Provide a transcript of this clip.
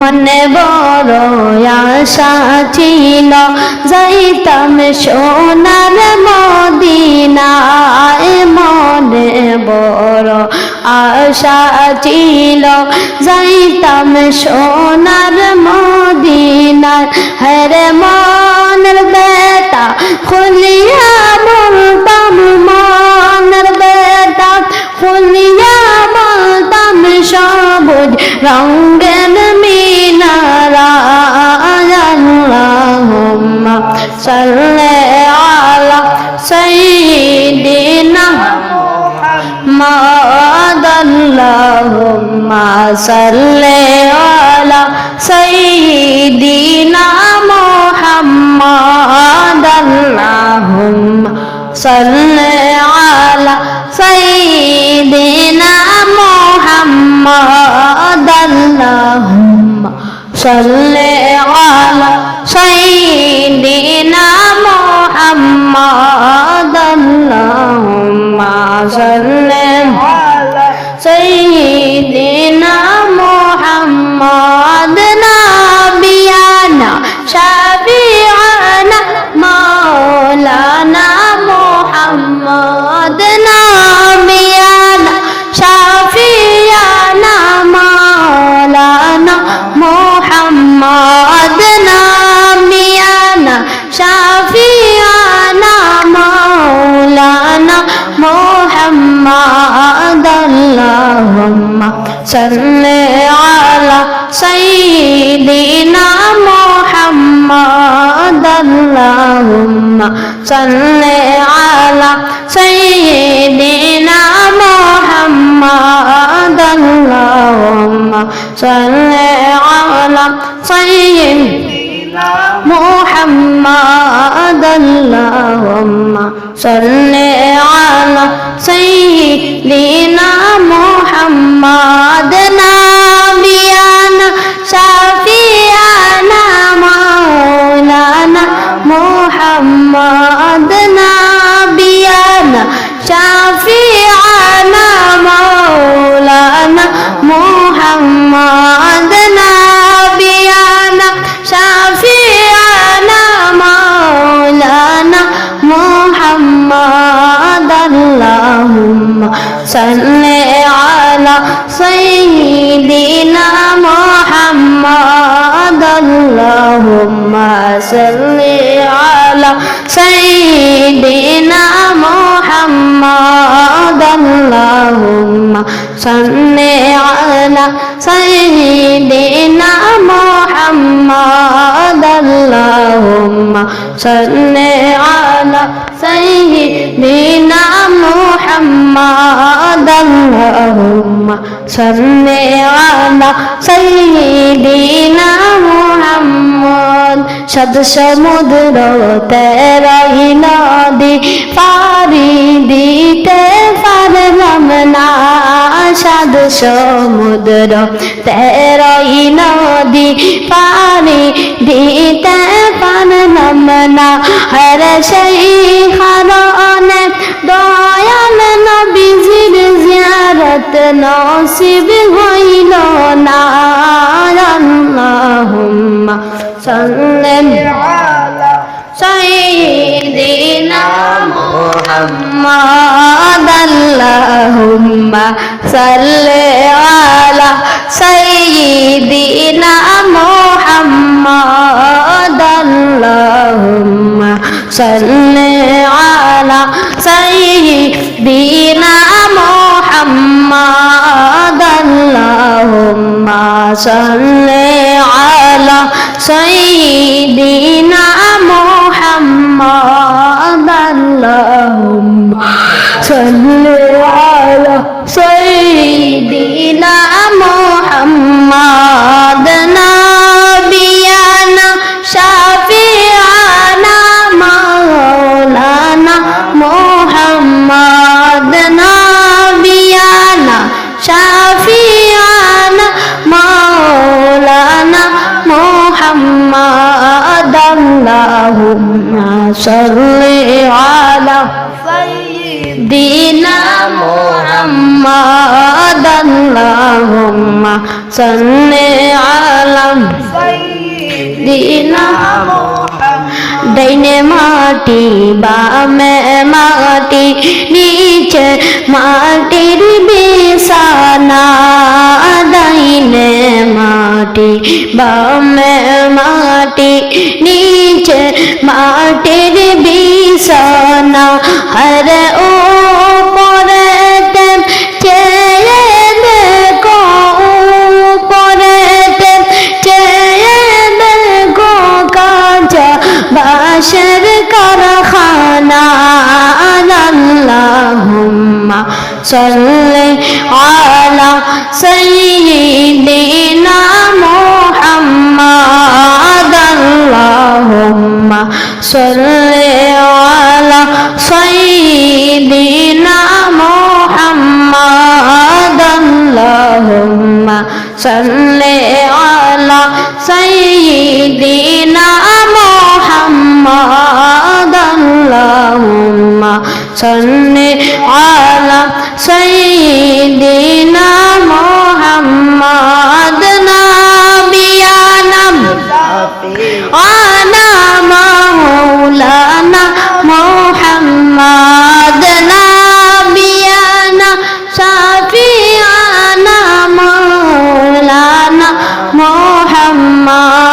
মনে বড় আশা ছিল যাইতাম সোনার মদিনায়, মনে বড় আশা ছিল যাইতাম সোনার মদিনায়। হরে মনের বেটা খুলিয়া বলতাম, মনের বেটা খুলিয়া বলতাম সবুজ রঙের মিনারা। আল্লাহুম্মা সাল্লি আলা সাইয়্যিদিনা মুহাম্মাদ, আল্লাহুম্মা সাল্লি আলা সাইয়্যিদিনা মুহাম্মাদ, আল্লাহুম্মা সাল্লি আলা সাইয়্যিদিনা মুহাম্মাদ, আল্লাহুম্মা সাল্লি আলা সাইয়্যিদিনা মুহাম্মাদ, আল্লাহুম্মা সাল্লি আলা সাইয়্যিদিনা মুহাম্মাদ। নাবিয়ানা শাফিআনা মাওলানা মুহাম্মদ, নাবিয়ানা শাফিআনা মাওলানা মুহাম্মদ, নাবিয়ানা শাফিআনা মাওলানা মুহাম্মদ, আল্লাহুম্মা সাল্লি আলা সাইয়্যিদিনা মুহাম্মদ, আল্লাহুম্মা সাল্লি আলা সাইয়্যিদিনা মুহাম্মদ, আল্লাহুম্মা সাল্লি আলা সাইয়্যিদিনা মুহাম্মদ, আল্লাহুম্মা সাল্লি আলা সাইয়্যিদিনা মুহাম্মদ। নাবিয়ানা শাফিআনা মাওলানা মুহাম্মদ, নাবিয়ানা শাফিআনা মাওলানা মুহাম্মদ, নাবিয়ানা শাফিআনা মাওলানা মুহাম্মদ, আল্লাহুম্মা সাল্লি আলা সাইয়্যিদিনা মুহাম্মদ, আল্লাহুম্মা সাল্লি আলা সাইয়্যিদিনা মুহাম্মদ, আল্লাহুম্মা সাল্লি আলা সাইয়্যিদিনা মুহাম্মদ, আল্লাহুম্মা সাল্লি আলা সাইয়্যিদিনা মুহাম্মদ, আল্লাহুম্মা সাল্লি আলা সাইয়্যিদিনা মুহাম্মদ। সাত সমুদ্র তেরোই নদী পারি দিতে পারলাম না, সাত সমুদ্র তেরোই নদী পারি দিতে পারলাম না। হরে সেই কারণে দয়াল নবীজির জিয়ারত নসিব হইল না। আল্লাহুম্মা সাল্লি আলা সাইয়্যিদিনা মুহাম্মাদ, আল্লাহুম্মা সাল্লি আলা সাইয়্যিদিনা মুহাম্মাদ, আল্লাহুম্মা সাল্লি আলা সাইয়্যিদিনা মুহাম্মাদ, আল্লাহুম্মা সাল্লি আলা সাইয়্যিদিনা মুহাম্মাদ, আল্লাহুম্মা সাল্লি আলা সাইয়্যিদিনা মুহাম্মাদ। নাবিয়ানা শাফিআনা মাওলানা মুহাম্মদ, নাবিয়ানা শাফিআনা মাওলানা মুহাম্মদ, আল্লাহুম্মা সাল্লি আলা সাইয়্যিদিনা Muhammad, Allahumma salli ala Sayyidina ডাইনে মাটি বামে মাটি নিচে মাটির বিছানা ডাইনে মাটি বামে মাটি নিচে মাটির বিছানা হরে ও পরে চেয়ে দেখো পরে চেয়ে দেখো কাঁচা বাঁশের কারখানা আল্লাহুম্মা সাল্লি আলা সাইয়্যিদিনা মুহাম্মাদ আল্লাহুম্মা সাল্লি আলা সাইয়্যিদিনা মুহাম্মাদ আল্লাহুম্মা সাল্লি আলা সাইয়্যিদিনা محمد اللهم صل على سيدنا محمد نبينا أنا مولانا محمد نبينا شفيعنا مولانا محمد